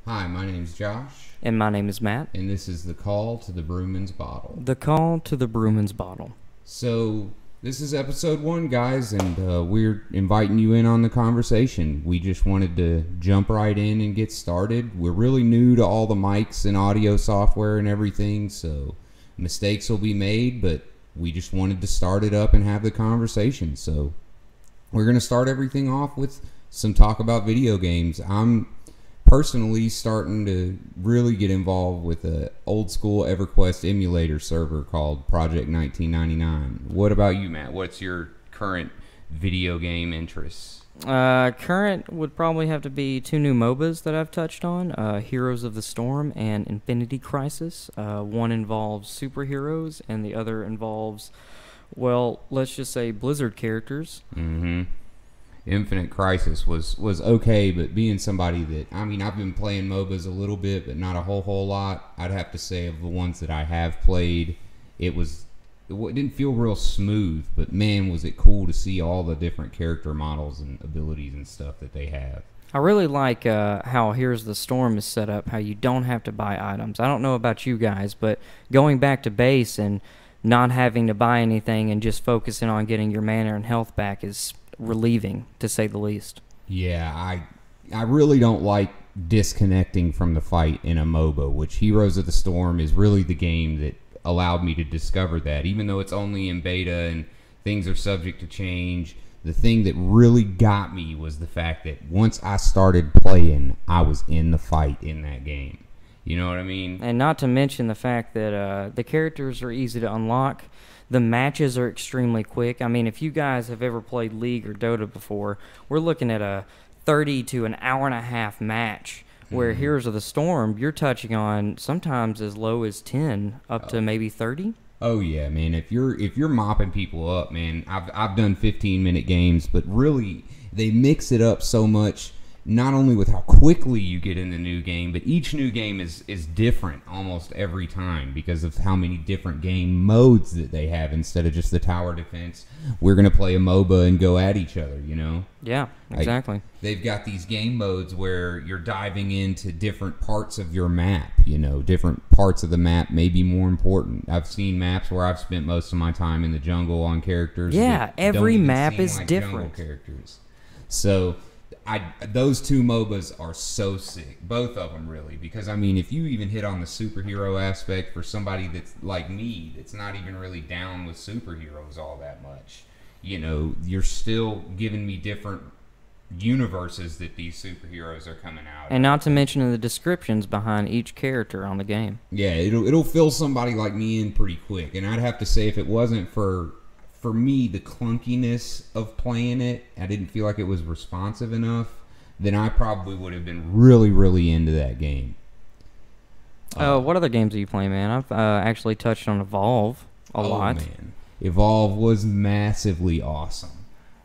Hi, my name's Josh, And my name is Matt. and this is the Call to the Brewman's Bottle. The Call to the Brewman's Bottle. So, this is episode 1, guys, and we're inviting you in on the conversation. We just wanted to jump right in and get started. We're really new to all the mics and audio software and everything, so mistakes will be made, but we just wanted to start it up and have the conversation. So, we're going to start everything off with some talk about video games. I'm personally starting to really get involved with a old school EverQuest emulator server called Project 1999. What about you, Matt? What's your current video game interests? Current would probably have to be two new MOBAs that I've touched on, Heroes of the Storm and Infinity Crisis. One involves superheroes and the other involves, well, let's just say Blizzard characters. Mm-hmm. Infinite Crisis was okay, but being somebody that, I mean, I've been playing MOBAs a little bit, but not a whole lot. I'd have to say of the ones that I have played, it didn't feel real smooth, but man, was it cool to see all the different character models and abilities and stuff that they have. I really like how Heroes of the Storm is set up, how you don't have to buy items. I don't know about you guys, but going back to base and not having to buy anything and just focusing on getting your mana and health back is relieving, to say the least. Yeah, I really don't like disconnecting from the fight in a MOBA, which Heroes of the Storm is really the game that allowed me to discover that. Even though it's only in beta and things are subject to change, the thing that really got me was the fact that once I started playing, I was in the fight in that game. You know what I mean? And not to mention the fact that the characters are easy to unlock. The matches are extremely quick. I mean, if you guys have ever played League or Dota before, we're looking at a 30 to an hour and a half match, where Heroes of the Storm, you're touching on sometimes as low as 10 up to maybe 30. Oh yeah, man. If you're mopping people up, man, I've done 15-minute games, but really they mix it up so much. Not only with how quickly you get in the new game, but each new game is different almost every time because of how many different game modes that they have instead of just the tower defense. We're going to play a MOBA and go at each other, you know? Yeah, exactly. They've got these game modes where you're diving into different parts of your map, you know, different parts of the map may be more important. I've seen maps where I've spent most of my time in the jungle on characters. Yeah, every map is like different. Characters. So those two MOBAs are so sick, both of them really, because I mean, if you even hit on the superhero aspect for somebody that's like me, that's not even really down with superheroes all that much, you know, you're still giving me different universes that these superheroes are coming out And not to mention the descriptions behind each character on the game. Yeah, it'll fill somebody like me in pretty quick, and I'd have to say if it wasn't for me, the clunkiness of playing it, I didn't feel like it was responsive enough, then I probably would have been really, really into that game. What other games are you playing, man? I've actually touched on Evolve a lot. Man. Evolve was massively awesome.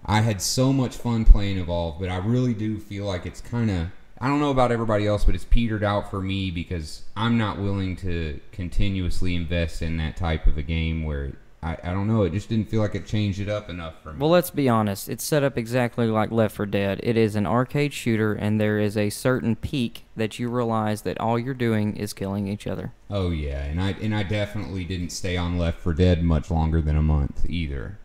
I had so much fun playing Evolve, but I really do feel like it's kind of, I don't know about everybody else, but it's petered out for me because I'm not willing to continuously invest in that type of a game where I don't know, it just didn't feel like it changed it up enough for me. Well, let's be honest. It's set up exactly like Left 4 Dead. It is an arcade shooter, and there is a certain peak that you realize that all you're doing is killing each other. Oh, yeah, and I definitely didn't stay on Left 4 Dead much longer than a month either.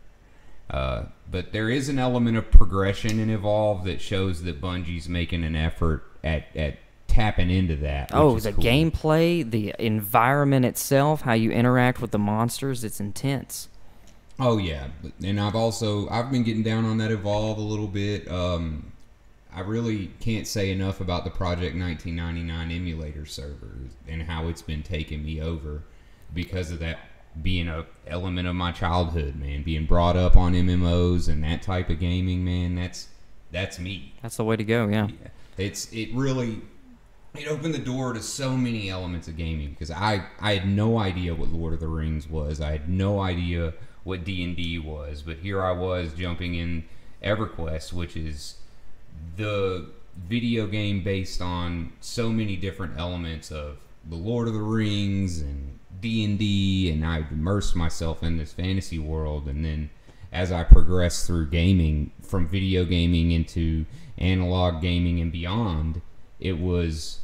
But there is an element of progression in Evolve that shows that Bungie's making an effort at tapping into that. Oh, the gameplay, the environment itself, how you interact with the monsters, it's intense. Oh yeah, and I've been getting down on that Evolve a little bit. I really can't say enough about the Project 1999 emulator server and how it's been taking me over because of that being a element of my childhood, man. Being brought up on MMOs and that type of gaming, man, that's me. That's the way to go, yeah. It opened the door to so many elements of gaming because I had no idea what Lord of the Rings was. I had no idea what D&D was. But here I was jumping in EverQuest, which is the video game based on so many different elements of the Lord of the Rings and D&D, and I immersed myself in this fantasy world. And then as I progressed through gaming, from video gaming into analog gaming and beyond, it was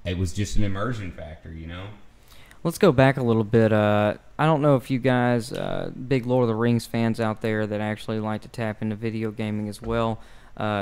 it was just an immersion factor, you know? Let's go back a little bit. I don't know if you guys, big Lord of the Rings fans out there that actually like to tap into video gaming as well.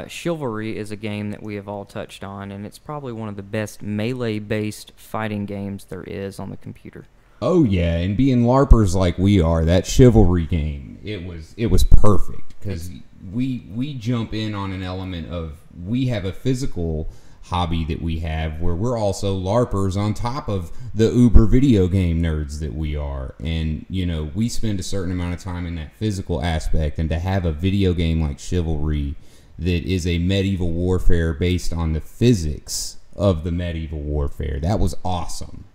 Chivalry is a game that we have all touched on, and it's probably one of the best melee-based fighting games there is on the computer. Oh yeah, and being LARPers like we are, that Chivalry game, it was perfect because we jump in on an element of we have a physical hobby that we have where we're also LARPers on top of the uber video game nerds that we are, and you know, we spend a certain amount of time in that physical aspect, and to have a video game like Chivalry that is a medieval warfare based on the physics of the medieval warfare, that was awesome.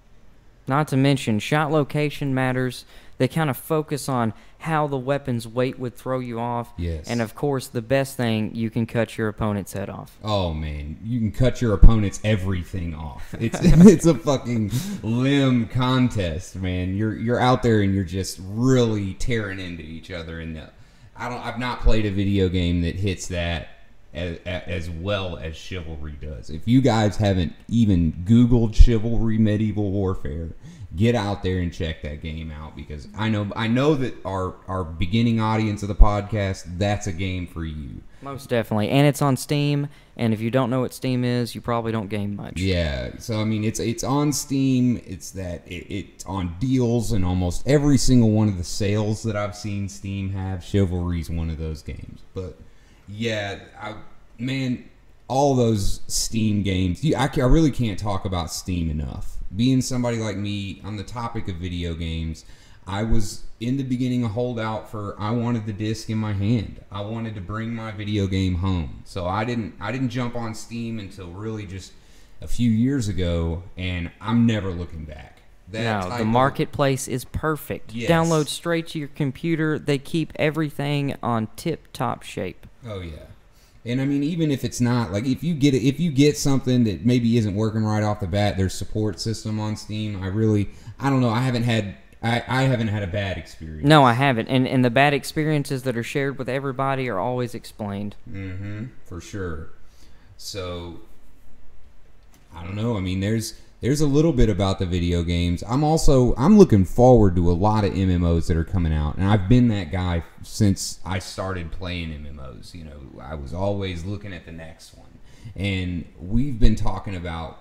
Not to mention, shot location matters. They kind of focus on how the weapon's weight would throw you off. Yes. And of course, the best thing, you can cut your opponent's head off. Oh man, you can cut your opponent's everything off. It's it's a fucking limb contest, man. You're out there and you're just really tearing into each other. And I've not played a video game that hits that as well as Chivalry does. If you guys haven't even Googled Chivalry Medieval Warfare, get out there and check that game out, because I know that our beginning audience of the podcast, that's a game for you. Most definitely. And it's on Steam, and if you don't know what Steam is, you probably don't game much. Yeah, so I mean, it's on Steam. It's on deals, and almost every single one of the sales that I've seen Steam have, Chivalry's one of those games. But yeah, man, all those Steam games, I really can't talk about Steam enough. Being somebody like me, on the topic of video games, I was in the beginning a holdout for, I wanted the disc in my hand. I wanted to bring my video game home. So I didn't jump on Steam until really just a few years ago, and I'm never looking back. No, the marketplace is perfect. Yes. Download straight to your computer. They keep everything on tip-top shape. Oh yeah. And I mean, even if it's not, like, if you get something that maybe isn't working right off the bat, there's support system on Steam. I don't know. I haven't had a bad experience. No, I haven't. And the bad experiences that are shared with everybody are always explained. Mm-hmm. For sure. So, I don't know. I mean, there's a little bit about the video games. I'm looking forward to a lot of MMOs that are coming out, and I've been that guy since I started playing MMOs. You know, I was always looking at the next one, and we've been talking about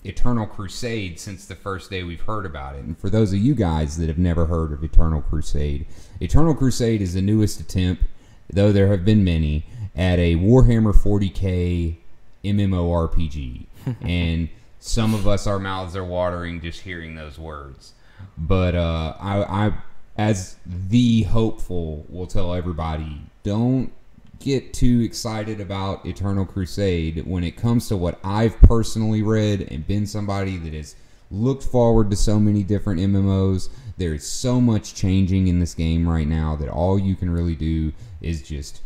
Eternal Crusade since the first day we've heard about it. And for those of you guys that have never heard of Eternal Crusade is the newest attempt, though there have been many, at a Warhammer 40K MMORPG, and some of us, our mouths are watering just hearing those words. But I, as the hopeful, will tell everybody, don't get too excited about Eternal Crusade when it comes to what I've personally read and been somebody that has looked forward to so many different MMOs. There is so much changing in this game right now that all you can really do is just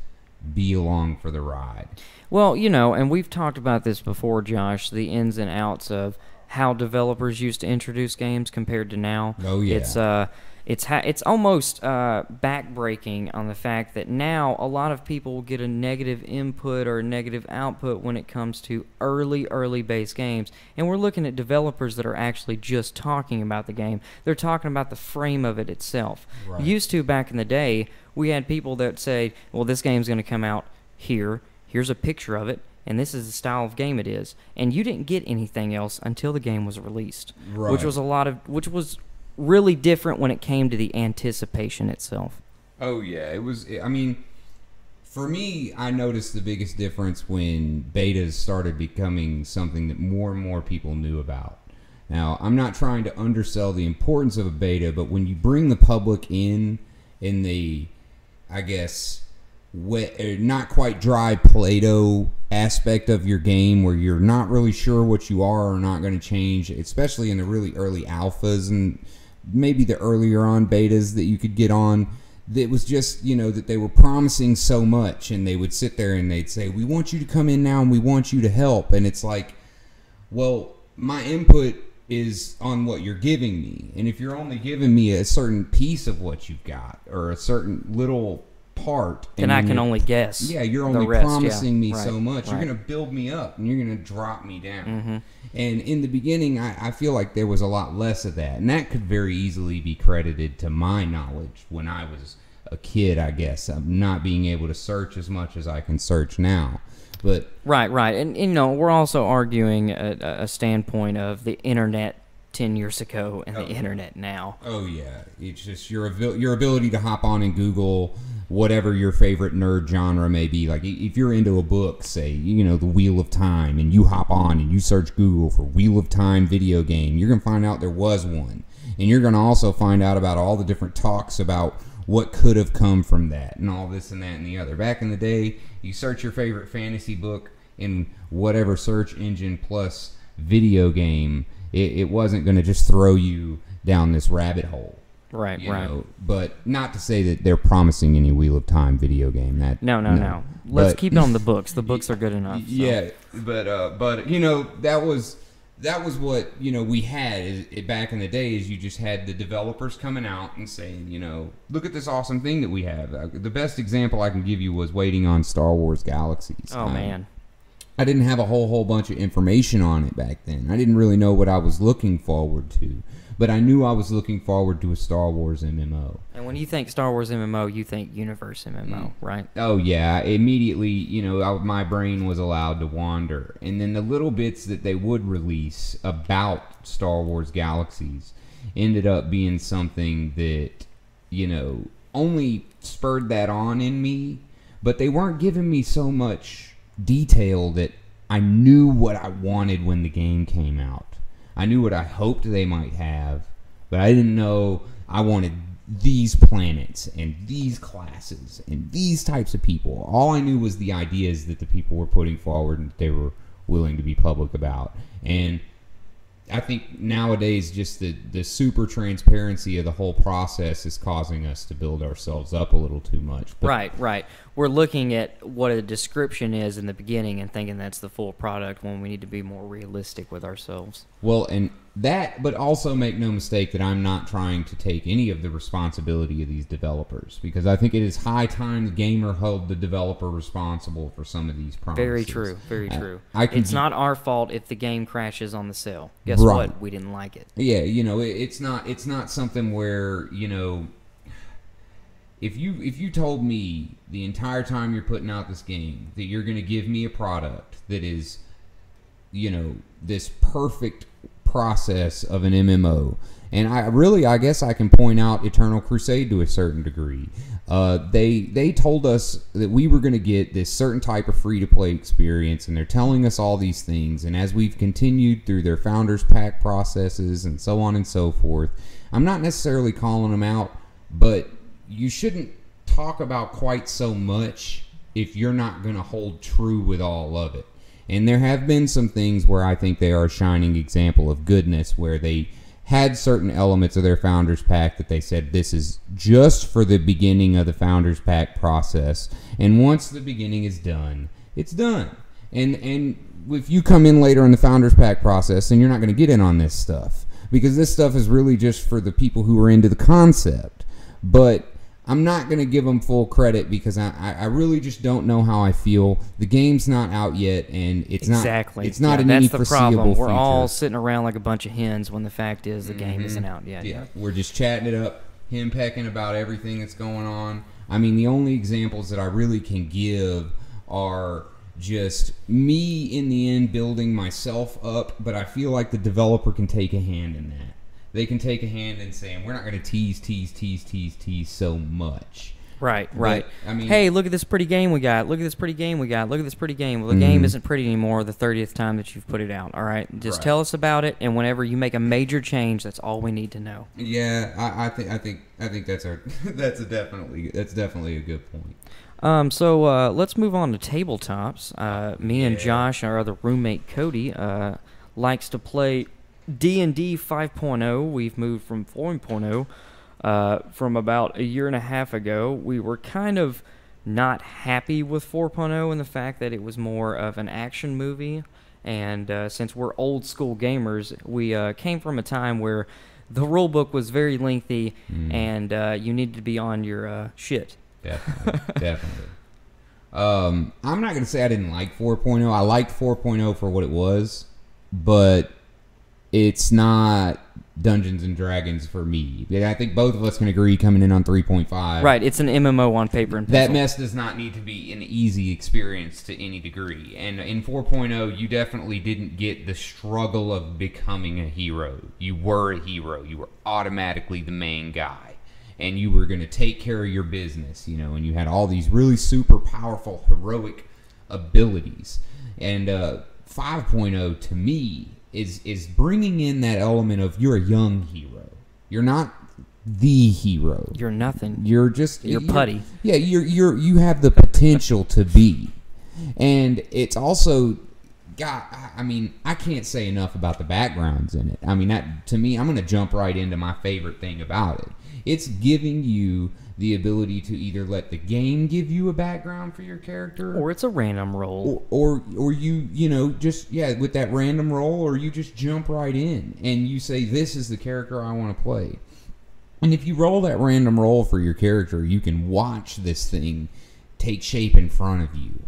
be along for the ride. Well, you know, and we've talked about this before, Josh, the ins and outs of how developers used to introduce games compared to now. Oh, yeah. It's almost backbreaking on the fact that now a lot of people will get a negative input or a negative output when it comes to early base games. And we're looking at developers that are actually just talking about the game. They're talking about the frame of it itself. Right. Used to, back in the day, we had people that say, well, this game's going to come out here. Here's a picture of it, and this is the style of game it is. And you didn't get anything else until the game was released, right. which was really different when it came to the anticipation itself. Oh yeah, it was. I mean, for me, I noticed the biggest difference when betas started becoming something that more and more people knew about. Now, I'm not trying to undersell the importance of a beta, but when you bring the public in the, I guess, not quite dry Play-Doh aspect of your game, where you're not really sure what you are or not going to change, especially in the really early alphas and maybe the earlier on betas that you could get on, that was just, you know, that they were promising so much, and they would sit there and they'd say, we want you to come in now and we want you to help. And it's like, well, my input is on what you're giving me, and if you're only giving me a certain piece of what you've got, or a certain little part. And I can only guess. Yeah, you're the only rest, promising me right, so much. right. You're going to build me up, and you're going to drop me down. Mm-hmm. And in the beginning, I feel like there was a lot less of that. And that could very easily be credited to my knowledge when I was a kid, I guess. I'm not being able to search as much as I can search now. But Right. And you know, we're also arguing a standpoint of the internet 10 years ago and the internet now. oh yeah, it's just your ability to hop on and Google whatever your favorite nerd genre may be. Like if you're into a book, say, you know, the Wheel of Time, and you hop on and you search Google for Wheel of Time video game, you're gonna find out there was one, and you're gonna also find out about all the different talks about what could have come from that and all this and that and the other. Back in the day, you search your favorite fantasy book in whatever search engine plus video game, it wasn't going to just throw you down this rabbit hole. Right. Know? But not to say that they're promising any Wheel of Time video game. No. Let's keep it on the books. The books are good enough. So. Yeah, but you know, that was what, you know, we had back in the day. Is you just had the developers coming out and saying, you know, look at this awesome thing that we have. The best example I can give you was waiting on Star Wars Galaxies. Oh man, I didn't have a whole bunch of information on it back then. I didn't really know what I was looking forward to, but I knew I was looking forward to a Star Wars MMO. And when you think Star Wars MMO, you think Universe MMO, right? Oh yeah, immediately, you know, my brain was allowed to wander. And then the little bits that they would release about Star Wars Galaxies ended up being something that, you know, only spurred that on in me, but they weren't giving me so much detail that I knew what I wanted when the game came out. I knew what I hoped they might have, but I didn't know I wanted these planets and these classes and these types of people. All I knew was the ideas that the people were putting forward and that they were willing to be public about. And I think nowadays just the super transparency of the whole process is causing us to build ourselves up a little too much. But Right. We're looking at what a description is in the beginning and thinking that's the full product when we need to be more realistic with ourselves. Well, and that, but also make no mistake that I'm not trying to take any of the responsibility of these developers, because I think it is high time the gamer held the developer responsible for some of these promises. Very true. It's not our fault if the game crashes on the sale. Guess what? We didn't like it. Yeah, you know, it's not something where, you know, if you told me the entire time you're putting out this game that you're going to give me a product that is, you know, this perfect process of an MMO, and I guess I can point out Eternal Crusade to a certain degree. They told us that we were going to get this certain type of free-to-play experience, and they're telling us all these things, and as we've continued through their Founders Pack processes and so on and so forth, I'm not necessarily calling them out, but you shouldn't talk about quite so much if you're not going to hold true with all of it. And there have been some things where I think they are a shining example of goodness, where they had certain elements of their Founders Pack that they said this is just for the beginning of the Founders Pack process, and once the beginning is done, it's done. And if you come in later in the Founders Pack process, then you're not going to get in on this stuff, because this stuff is really just for the people who are into the concept. But I'm not going to give them full credit, because I really just don't know how I feel. The game's not out yet, and it's not in any foreseeable problem. We're future. all sitting around like a bunch of hens when the fact is the game isn't out yet. Yeah, we're just chatting it up, henpecking about everything that's going on. I mean, the only examples that I really can give are just me in the end building myself up, but I feel like the developer can take a hand in that. They can take a hand in saying, we're not going to tease so much. Right. But, I mean, hey, look at this pretty game we got. Look at this pretty game we got. Look at this pretty game. Well, the game isn't pretty anymore the 30th time that you've put it out. All right? Just tell us about it, and whenever you make a major change, that's all we need to know. Yeah, I think that's definitely a good point. So let's move on to tabletops. Me and Josh, our other roommate Cody, likes to play D&D 5.0. We've moved from 4.0 from about a year and a half ago. We were kind of not happy with 4.0 in the fact that it was more of an action movie, and since we're old school gamers, we came from a time where the rule book was very lengthy and you needed to be on your shit Definitely. I'm not gonna say I didn't like 4.0. I liked 4.0 for what it was, but it's not Dungeons and Dragons for me. I think both of us can agree coming in on 3.5. Right, it's an MMO on paper and pencil. That mess does not need to be an easy experience to any degree. And in 4.0, you definitely didn't get the struggle of becoming a hero. You were a hero. You were automatically the main guy. And you were going to take care of your business, you know, and you had all these really super powerful, heroic abilities. And 5.0, to me, is bringing in that element of you're a young hero. You're not the hero. You're nothing. You're just you're putty. Yeah, you have the potential to be. And it's also got, I mean, I can't say enough about the backgrounds in it. I mean, that to me, I'm going to jump right into my favorite thing about it. It's giving you the ability to either let the game give you a background for your character, or it's a random roll, or you know, just with that random roll, or you just jump right in and you say, this is the character I want to play. And if you roll that random roll for your character, you can watch this thing take shape in front of you.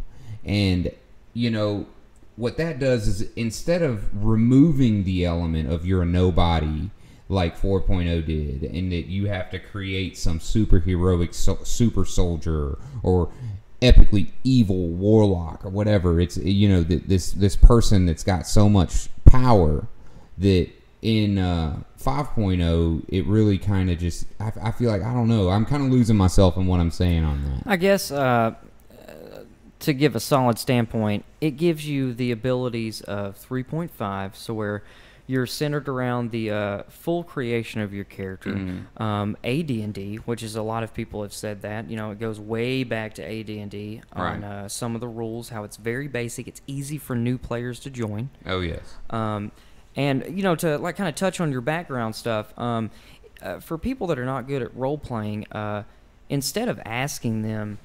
And you know what that does is, instead of removing the element of you're a nobody like 4.0 did, and that you have to create some superheroic super soldier or epically evil warlock or whatever, it's, you know, this person that's got so much power that in 5.0 it really kind of just, I feel like, I don't know, I'm kind of losing myself in what I'm saying on that. I guess to give a solid standpoint, it gives you the abilities of 3.5, so where you're centered around the full creation of your character. AD&D, which is, a lot of people have said that, you know, it goes way back to AD&D on some of the rules, how it's very basic. It's easy for new players to join. Oh, yes. And, you know, to like kind of touch on your background stuff, for people that are not good at role-playing, instead of asking them,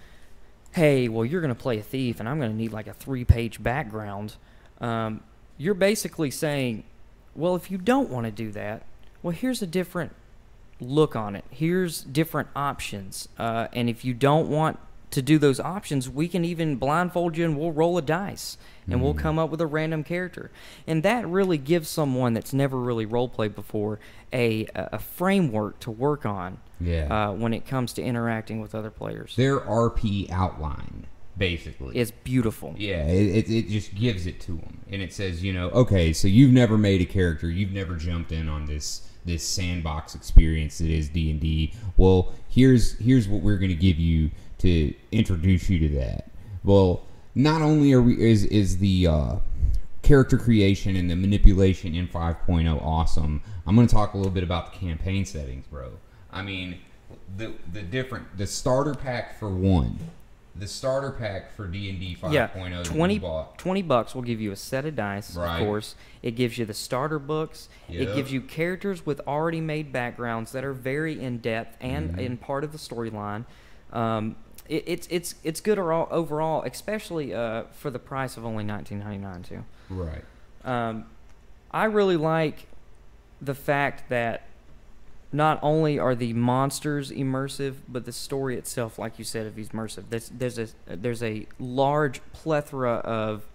hey, well, you're going to play a thief and I'm going to need like a 3-page background, you're basically saying, well, if you don't want to do that, well, here's a different look on it. Here's different options. And if you don't want to do those options, we can even blindfold you and we'll roll a dice. And we'll come up with a random character. And that really gives someone that's never really role-played before a framework to work on when it comes to interacting with other players. Their RP outline, basically, is beautiful. Yeah, it just gives it to them, and it says, you know, okay, so you've never made a character, you've never jumped in on this sandbox experience that is D&D. Well, here's what we're going to give you to introduce you to that. Well, not only is the character creation and the manipulation in 5.0 awesome, I'm going to talk a little bit about the campaign settings, bro. I mean, the starter pack for one. The starter pack for D&D 5.0 $20 will give you a set of dice, of course. It gives you the starter books. It gives you characters with already made backgrounds that are very in-depth and in part of the storyline. It's good overall, especially for the price of only $19.99 too. Right. I really like the fact that not only are the monsters immersive, but the story itself, like you said, is immersive. There's a large plethora of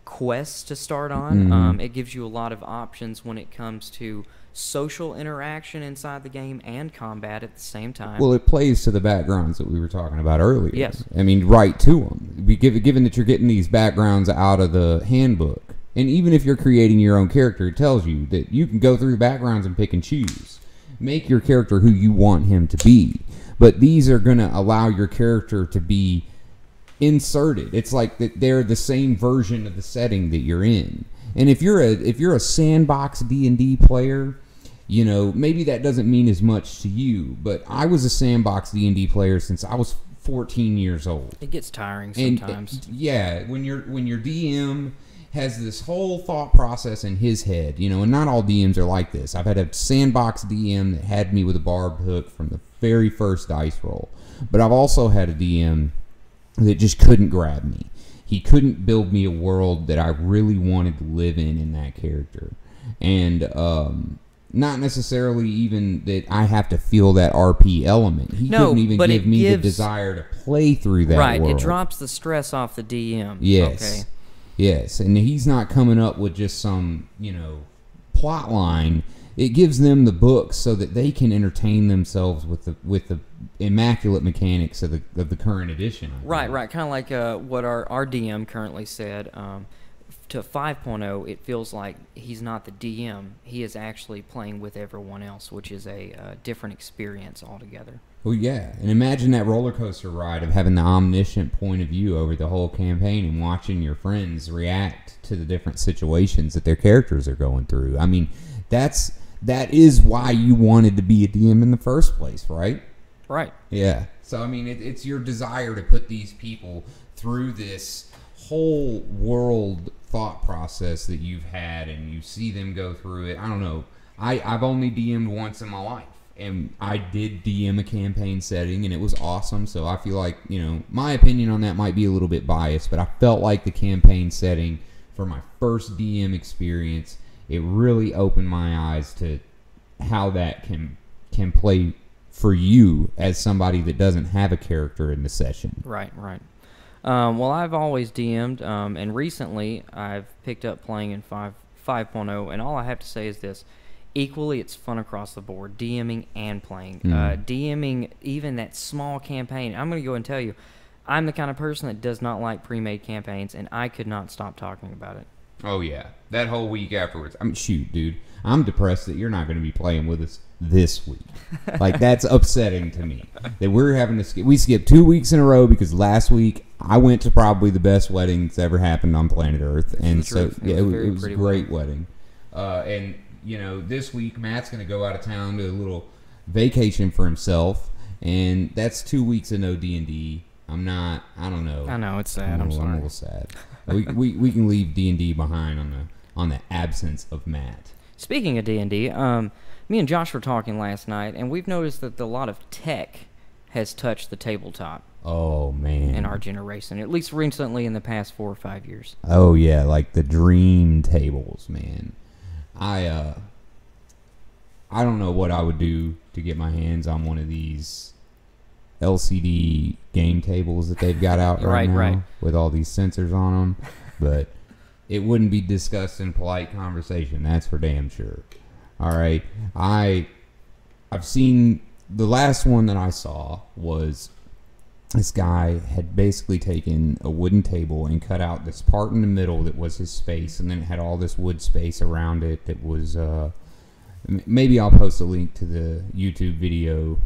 quests to start on. It gives you a lot of options when it comes to social interaction inside the game and combat at the same time. Well, it plays to the backgrounds that we were talking about earlier. Yes. I mean, right to them. Given that you're getting these backgrounds out of the handbook, and even if you're creating your own character, it tells you that you can go through the backgrounds and pick and choose. Make your character who you want him to be. But these are going to allow your character to be inserted. It's like that they're the same version of the setting that you're in. And if you're a sandbox D&D player, you know, maybe that doesn't mean as much to you, but I was a sandbox D&D player since I was 14 years old. It gets tiring sometimes. And when your DM has this whole thought process in his head, you know, and not all DMs are like this. I've had a sandbox DM that had me with a barbed hook from the very first dice roll, but I've also had a DM that just couldn't grab me. He couldn't build me a world that I really wanted to live in that character. And not necessarily even that I have to feel that RP element. He couldn't even give me the desire to play through that right, world. It drops the stress off the DM. Yes. Okay. Yes, and he's not coming up with just some, plot line. It gives them the books so that they can entertain themselves with the immaculate mechanics of the current edition. Right. Kind of like what our DM currently said. To 5.0, it feels like he's not the DM. He is actually playing with everyone else, which is a different experience altogether. Well, yeah, and imagine that roller coaster ride of having the omniscient point of view over the whole campaign and watching your friends react to the different situations that their characters are going through. I mean, that is why you wanted to be a DM in the first place, right? Right. Yeah. So, I mean, it's your desire to put these people through this whole world thought process that you've had, and you see them go through it. I don't know. I've only DM'd once in my life, and I did DM a campaign setting, and it was awesome. So I feel like, my opinion on that might be a little bit biased, but I felt like the campaign setting for my first DM experience, it really opened my eyes to how that can play for you as somebody that doesn't have a character in the session. Right. Well, I've always DM'd, and recently I've picked up playing in 5.0, and all I have to say is this. Equally, it's fun across the board, DMing and playing. DMing, even that small campaign, I'm going to go and tell you, I'm the kind of person that does not like pre-made campaigns, and I could not stop talking about it. Oh, yeah. That whole week afterwards. I mean, shoot, dude. I'm depressed that you're not going to be playing with us this week. Like, that's upsetting to me. That we're having to skip. We skipped 2 weeks in a row because last week I went to probably the best wedding that's ever happened on planet Earth. And so, yeah, it was a great wedding. And, this week Matt's going to go out of town to a little vacation for himself. And that's 2 weeks of no D&D. I don't know. I know, it's sad. I'm sorry. I'm a little sad. we can leave D&D behind on the absence of Matt. Speaking of D&D, me and Josh were talking last night, and we've noticed that a lot of tech has touched the tabletop. Oh, man. In our generation, at least recently in the past 4 or 5 years. Oh, yeah, like the dream tables, man. I don't know what I would do to get my hands on one of these LCD game tables that they've got out right now with all these sensors on them, but it wouldn't be discussed in polite conversation, that's for damn sure. All right, I've seen the last one that I saw was this guy had basically taken a wooden table and cut out this part in the middle that was his space, and then it had all this wood space around it that was maybe I'll post a link to the YouTube video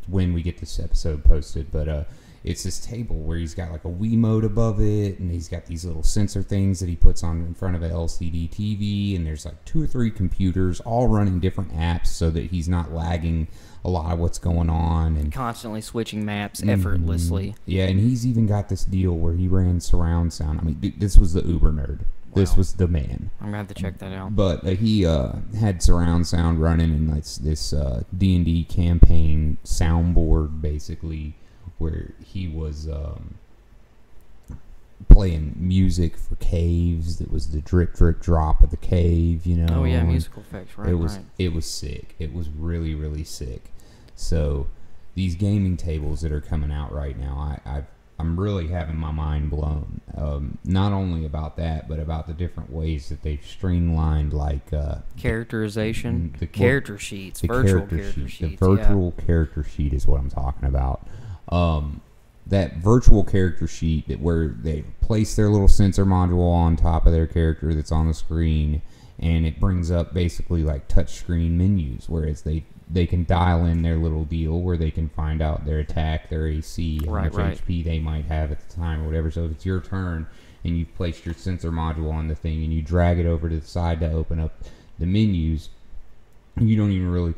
when we get this episode posted, but it's this table where he's got like a Wiimote above it, and he's got these little sensor things that he puts on in front of an LCD TV, and there's like 2 or 3 computers all running different apps so that he's not lagging a lot of what's going on, and constantly switching maps effortlessly. Yeah, and he's even got this deal where he ran surround sound. I mean, this was the uber nerd. Wow. This was the man. I'm gonna have to check that out. But he had surround sound running, and this D&D campaign soundboard, basically, where he was playing music for caves. That was the drip, drip, drop of the cave, Oh yeah, musical effects, right? It was sick. It was really, really sick. So these gaming tables that are coming out right now, I'm really having my mind blown. Not only about that, but about the different ways that they've streamlined, like characterization, character sheets, virtual character sheets. The virtual character sheet is what I'm talking about. That virtual character sheet where they place their little sensor module on top of their character that's on the screen, and it brings up basically like touchscreen menus, whereas they can dial in their little deal where they can find out their attack, their AC, how much HP they might have at the time or whatever. So if it's your turn and you've placed your sensor module on the thing and you drag it over to the side to open up the menus, you don't even really...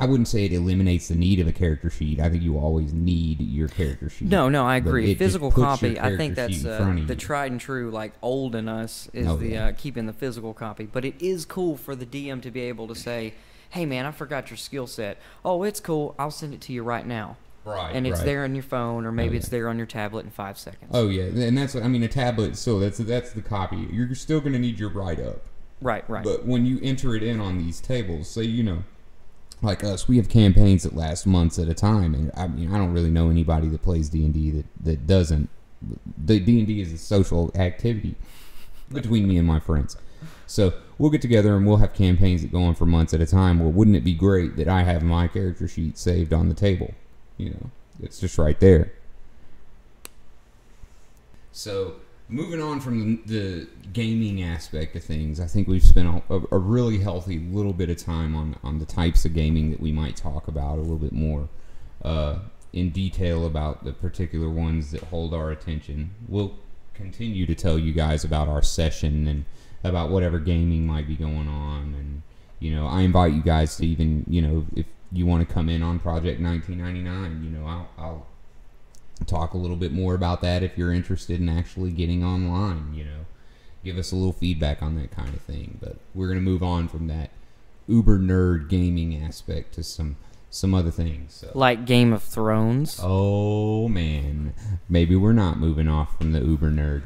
I wouldn't say it eliminates the need of a character sheet. I think you always need your character sheet. No, I agree. Physical copy, I think that's the tried and true, like old in us, is keeping the physical copy. But it is cool for the DM to be able to say, hey man, I forgot your skill set. Oh, it's cool. I'll send it to you right now. Right. And it's there on your phone, or maybe it's there on your tablet in 5 seconds. Oh yeah, and that's a tablet. So that's the copy. You're still going to need your write up. Right. But when you enter it in on these tables, say, like us, we have campaigns that last months at a time, and I mean, I don't really know anybody that plays D&D that doesn't. The D&D is a social activity between me and my friends. So we'll get together and we'll have campaigns that go on for months at a time. Well, wouldn't it be great that I have my character sheet saved on the table? It's just right there. So moving on from the gaming aspect of things, I think we've spent a really healthy little bit of time on the types of gaming that we might talk about a little bit more in detail about the particular ones that hold our attention. We'll continue to tell you guys about our session and about whatever gaming might be going on. And, I invite you guys to even, if you want to come in on Project 1999, I'll talk a little bit more about that if you're interested in actually getting online, give us a little feedback on that kind of thing. But we're going to move on from that uber nerd gaming aspect to some other things. So. Like Game of Thrones. Oh man, maybe we're not moving off from the uber nerd.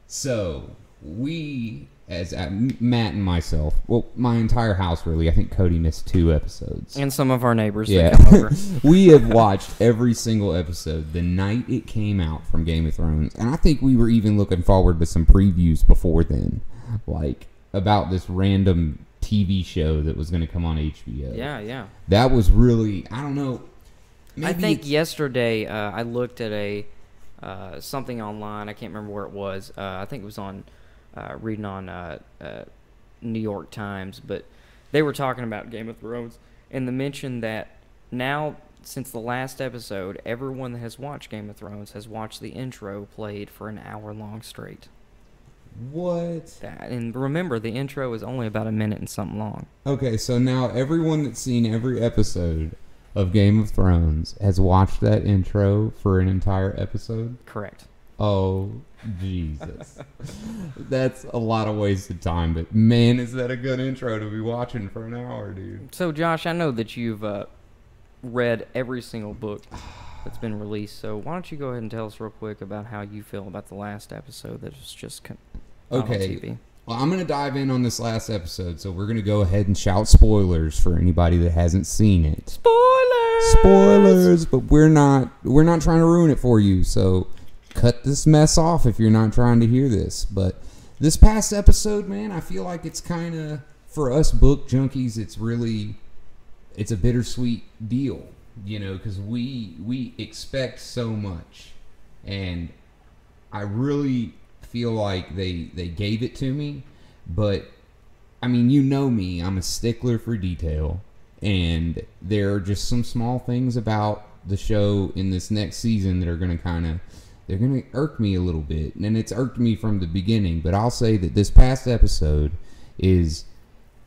So we, as Matt and myself, well, my entire house really. I think Cody missed 2 episodes, and some of our neighbors. Yeah, that come over. We have watched every single episode the night it came out from Game of Thrones, and I think we were even looking forward to some previews before then, like about this random TV show that was going to come on HBO. Yeah. That was really, I don't know. I think yesterday I looked at something online. I can't remember where it was. I think it was on reading on New York Times, but they were talking about Game of Thrones and the mention that now, since the last episode, everyone that has watched Game of Thrones has watched the intro played for an hour long straight. What? And remember, the intro is only about a minute and something long. Okay, so now everyone that's seen every episode of Game of Thrones has watched that intro for an entire episode? Correct. Oh, Jesus. That's a lot of wasted time, but man, is that a good intro to be watching for an hour, dude. So, Josh, I know that you've read every single book that's been released, so why don't you go ahead and tell us real quick about how you feel about the last episode that was just on TV. Well, I'm going to dive in on this last episode, so we're going to go ahead and shout spoilers for anybody that hasn't seen it. Spoilers! But we're not trying to ruin it for you, so cut this mess off if you're not trying to hear this. But this past episode, man, I feel like it's kind of, for us book junkies, it's a bittersweet deal, because we expect so much, and I really feel like they gave it to me. But I mean, me, I'm a stickler for detail, and there are just some small things about the show in this next season that are going to they're going to irk me a little bit, and it's irked me from the beginning. But I'll say that this past episode is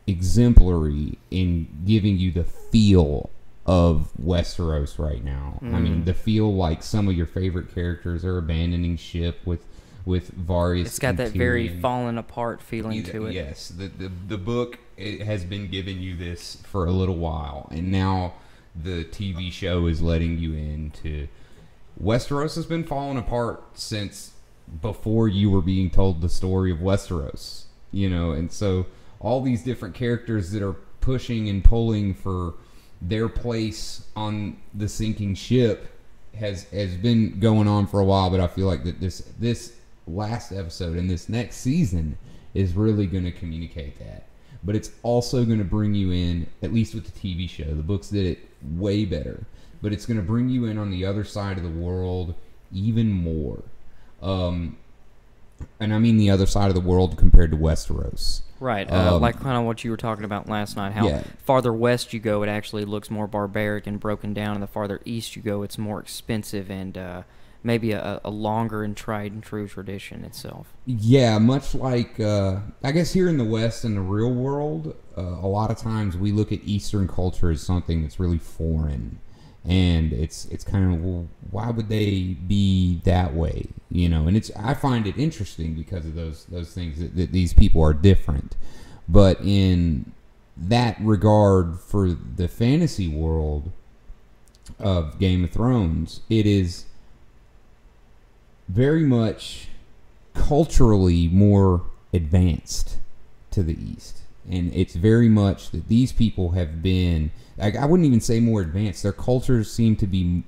exemplary in giving you the feel of Westeros right now. I mean, the feel like some of your favorite characters are abandoning ship with Varys. It's got that very fallen apart feeling to it. Yes, the book, it has been giving you this for a little while, and now the TV show is letting you into Westeros has been falling apart since before you were being told the story of Westeros, and so all these different characters that are pushing and pulling for their place on the sinking ship has been going on for a while. But I feel like that this last episode and this next season is really going to communicate that. But it's also going to bring you in, at least with the TV show. The books did it way better, but it's going to bring you in on the other side of the world even more. And I mean the other side of the world compared to Westeros. Right, like kind of what you were talking about last night, how farther west you go, it actually looks more barbaric and broken down, and the farther east you go, it's more expensive and maybe a longer and tried and true tradition itself. Yeah, much like, I guess here in the West, in the real world, a lot of times we look at Eastern culture as something that's really foreign. And it's kind of, well, why would they be that way? And I find it interesting because of those things that these people are different. But in that regard, for the fantasy world of Game of Thrones, it is very much culturally more advanced to the east. And it's very much that these people have been, like, I wouldn't even say more advanced. Their cultures seem to be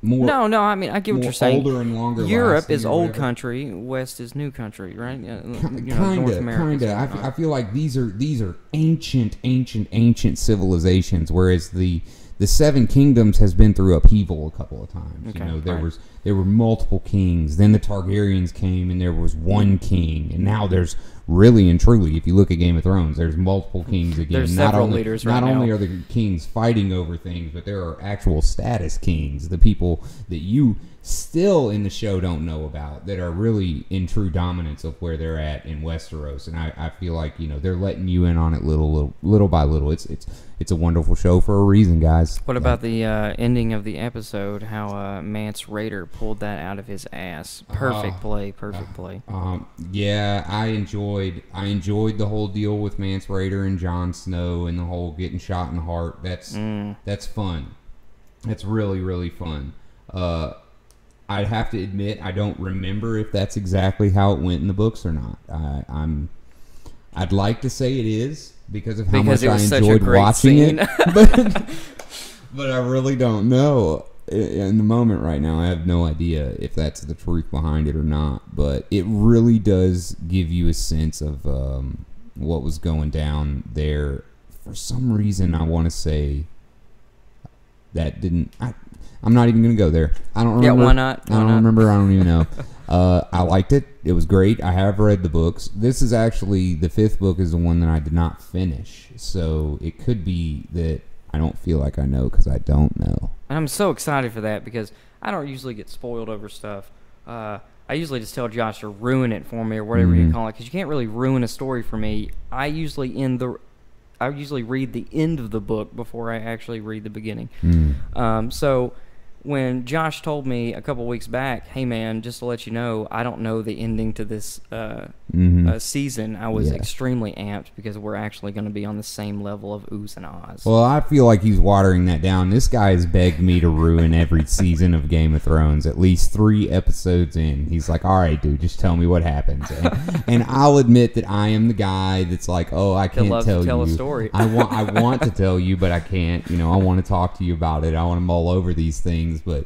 more. No, I mean, I get what you're saying. Older and longer. Europe is old country, West is new country, right? North America. I feel like these are ancient civilizations, whereas the Seven Kingdoms has been through upheaval a couple of times. Okay, there were multiple kings. Then the Targaryens came, and there was one king, and now there's really and truly, if you look at Game of Thrones, there's multiple kings again. There's several leaders right now. Not only are the kings fighting over things, but there are actual status kings, the people that you still in the show don't know about, that are really in true dominance of where they're at in Westeros. And I feel like, they're letting you in on it little by little. It's a wonderful show for a reason, guys. What about the ending of the episode? How Mance Rayder pulled that out of his ass. Perfect play. Yeah, I enjoyed the whole deal with Mance Rayder and Jon Snow and the whole getting shot in the heart. That's fun. That's really, really fun. I'd have to admit I don't remember if that's exactly how it went in the books or not. I'd like to say it is because of how much I enjoyed watching it, but I really don't know. In the moment right now, I have no idea if that's the truth behind it or not. But it really does give you a sense of what was going down there. For some reason, I want to say that didn't. I'm not even going to go there. I don't remember. Yeah, why not? I don't remember. I don't even know. I liked it. It was great. I have read the books. This is actually, the 5th book is the one that I did not finish. So it could be that I don't feel like I know because I don't know. And I'm so excited for that because I don't usually get spoiled over stuff. I usually just tell Josh to ruin it for me or whatever you call it, because you can't really ruin a story for me. I usually read the end of the book before I actually read the beginning. So when Josh told me a couple weeks back, hey man, just to let you know, I don't know the ending to this season, I was extremely amped because we're actually going to be on the same level of Ooze and Oz. Well, I feel like he's watering that down. This guy has begged me to ruin every season of Game of Thrones, at least 3 episodes in. He's like, all right, dude, just tell me what happens. And I'll admit that I am the guy that's like, oh, I can't tell a story. I want to tell you, but I can't. I want to talk to you about it. I want to mull over these things, but,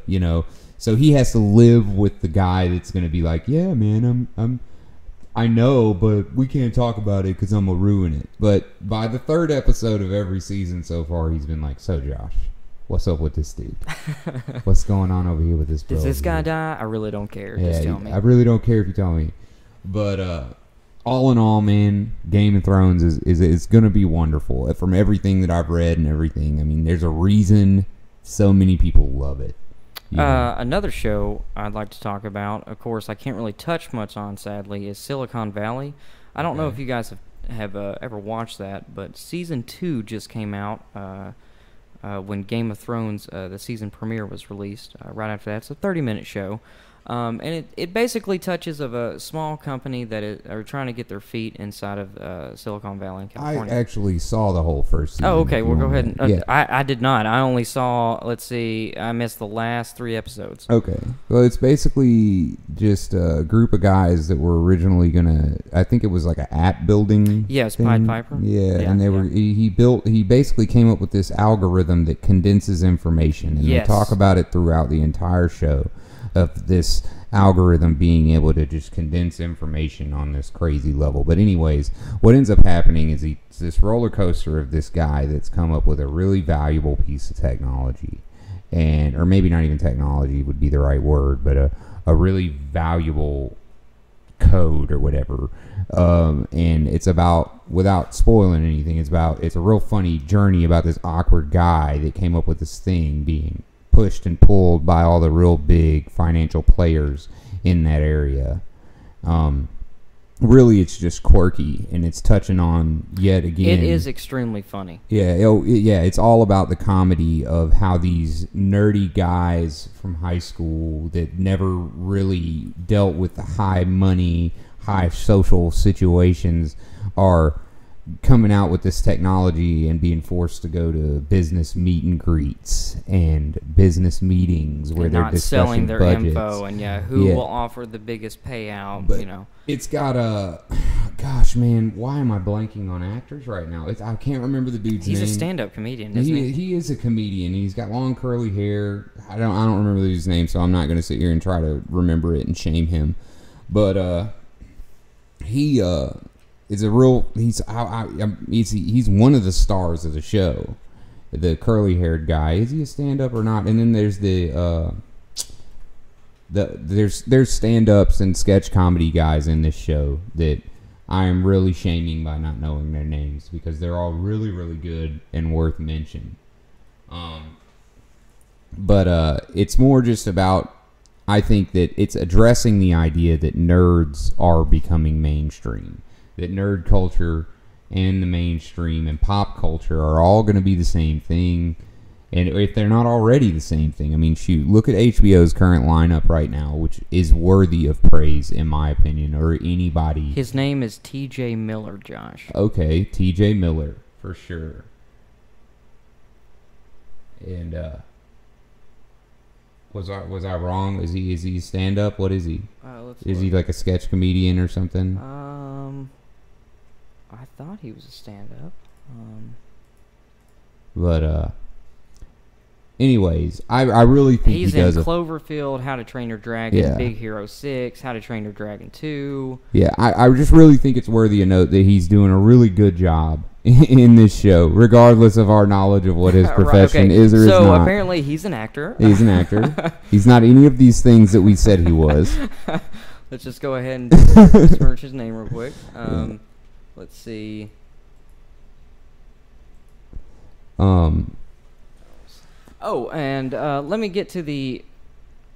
so he has to live with the guy that's going to be like, yeah, man, I know, but we can't talk about it because I'm going to ruin it. But by the 3rd episode of every season so far, he's been like, so Josh, what's up with this dude? What's going on over here with this bro? Does this guy die? I really don't care. Yeah, just tell me. I really don't care if you tell me. But all in all, man, Game of Thrones is going to be wonderful. From everything that I've read and everything, I mean, there's a reason so many people love it. Another show I'd like to talk about, of course, I can't really touch much on, sadly, is Silicon Valley. I don't know if you guys have ever watched that, but Season 2 just came out when Game of Thrones, the season premiere, was released. Right after that, it's a 30-minute show. And it basically touches of a small company that are trying to get their feet inside of Silicon Valley in California. I actually saw the whole first season. Oh, okay. Well, go ahead. And, I did not. I only saw, I missed the last 3 episodes. Okay. Well, it's basically just a group of guys that were originally I think it was like an app building. Yes, Pied Piper. Yeah, and he basically came up with this algorithm that condenses information. And they talk about it throughout the entire show, of this algorithm being able to just condense information on this crazy level. But anyways, what ends up happening is it's this roller coaster of this guy that's come up with a really valuable piece of technology, or maybe not even technology would be the right word, but a really valuable code or whatever. And it's about, without spoiling anything, it's a real funny journey about this awkward guy that came up with this thing being pushed and pulled by all the real big financial players in that area. Really, it's just quirky, and it's touching on, yet again... It is extremely funny. Yeah, it's all about the comedy of how these nerdy guys from high school that never really dealt with the high money, high social situations are coming out with this technology and being forced to go to business meet and greets and business meetings where and they're not discussing selling their budgets. info and who will offer the biggest payout. But you know, it's got a gosh, man, why am I blanking on actors right now? I can't remember the dude's he's name. a stand-up comedian, isn't he? He is a comedian. He's got long curly hair. I don't remember the dude's name, so I'm not going to sit here and try to remember it and shame him. But he is a real. He's one of the stars of the show. The curly haired guy. Is he a stand up or not? And then there's there's stand ups and sketch comedy guys in this show that I am really shaming by not knowing their names because they're all really, really good and worth mention. But it's more just about, I think that it's addressing the idea that nerds are becoming mainstream. That nerd culture and the mainstream and pop culture are all going to be the same thing. And if they're not already the same thing, I mean, shoot, look at HBO's current lineup right now, which is worthy of praise, in my opinion, or anybody. His name is T.J. Miller, Josh. Okay, T.J. Miller, for sure. And, was I wrong? Is he stand up? What is he? Is he like a sketch comedian or something? I thought he was a stand-up. But anyways, I really think he's he does in Cloverfield, How to Train Your Dragon, Yeah. Big Hero 6, How to Train Your Dragon 2. Yeah, I just really think it's worthy of note that he's doing a really good job in this show, regardless of our knowledge of what his profession is or is not. So apparently he's an actor. He's an actor. He's not any of these things that we said he was. Let's just go ahead and search his name real quick. Let's see. Oh, and let me get to the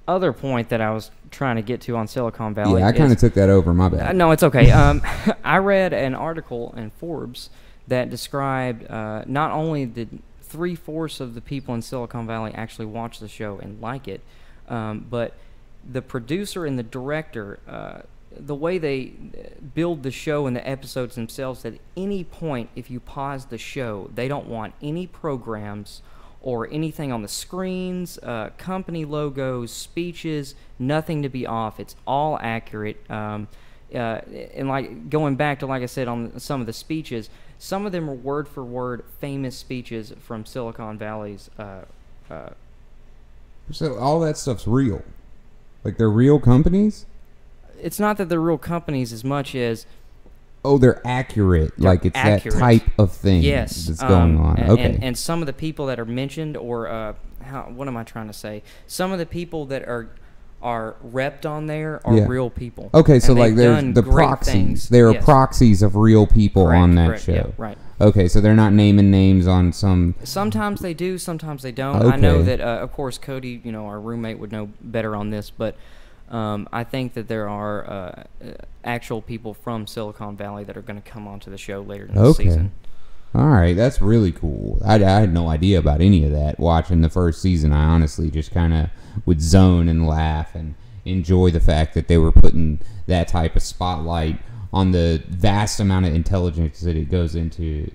other point that I was trying to get to on Silicon Valley. Yeah, I kind of took that over. My bad. No, it's okay. I read an article in Forbes that described not only did 3/4 of the people in Silicon Valley actually watch the show and like it, but the producer and the director, the way they build the show and the episodes themselves, at any point, if you pause the show, they don't want any programs or anything on the screens, company logos, speeches, nothing to be off. It's all accurate. And like going back to, like I said, on some of the speeches, some of them are word for word famous speeches from Silicon Valley's. So all that stuff's real. Like they're real companies? It's not that they're real companies as much as... Oh, they're accurate. Like it's accurate. That type of thing Yes, that's going on. Okay. And some of the people that are mentioned, or what am I trying to say? Some of the people that are repped on there are real people. Okay, so and like there's the proxies. Things. There are proxies of real people on that correct, show. Yeah, right. Okay, so they're not naming names on some... Sometimes they do, sometimes they don't. Okay. I know that, of course, Cody, our roommate, would know better on this, but I think that there are actual people from Silicon Valley that are going to come onto the show later in the season. All right, that's really cool. I had no idea about any of that. Watching the first season, I honestly just kind of would zone and laugh and enjoy the fact that they were putting that type of spotlight on the vast amount of intelligence that it goes into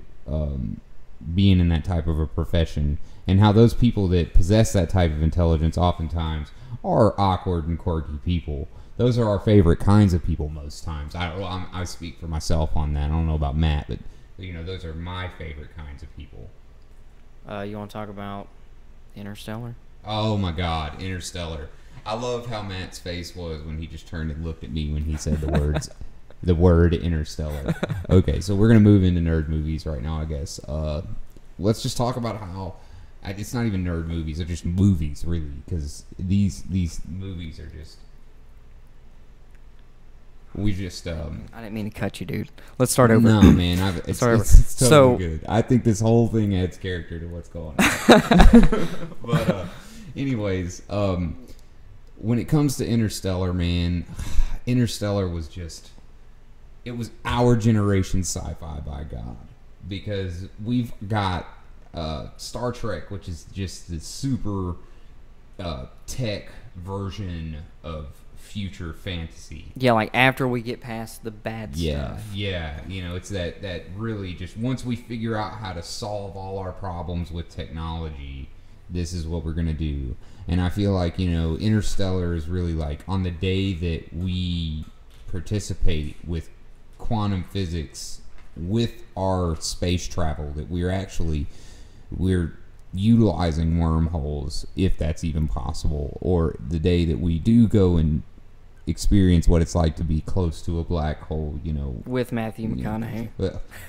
being in that type of a profession, and how those people that possess that type of intelligence oftentimes are awkward and quirky people. Those are our favorite kinds of people most times. I speak for myself on that. I don't know about Matt, but those are my favorite kinds of people. You want to talk about Interstellar? Oh my God, Interstellar! I love how Matt's face was when he just turned and looked at me when he said the words, the word Interstellar. Okay, so we're gonna move into nerd movies right now, I guess. Let's just talk about how it's not even nerd movies; they're just movies, really, because these movies are just. We just. I didn't mean to cut you, dude. Let's start over. No, man, it's totally good. I think this whole thing adds character to what's going on. But anyways, when it comes to Interstellar, man, Interstellar was just. It was our generation sci-fi, by God, because we've got Star Trek, which is just the super tech version of future fantasy. Yeah, like after we get past the bad stuff. Yeah. You know, it's that really just once we figure out how to solve all our problems with technology, this is what we're going to do. And I feel like, you know, Interstellar is really like on the day that we participate with quantum physics with our space travel, that we're utilizing wormholes, if that's even possible, or the day that we do go and experience what it's like to be close to a black hole, you know, with Matthew McConaughey.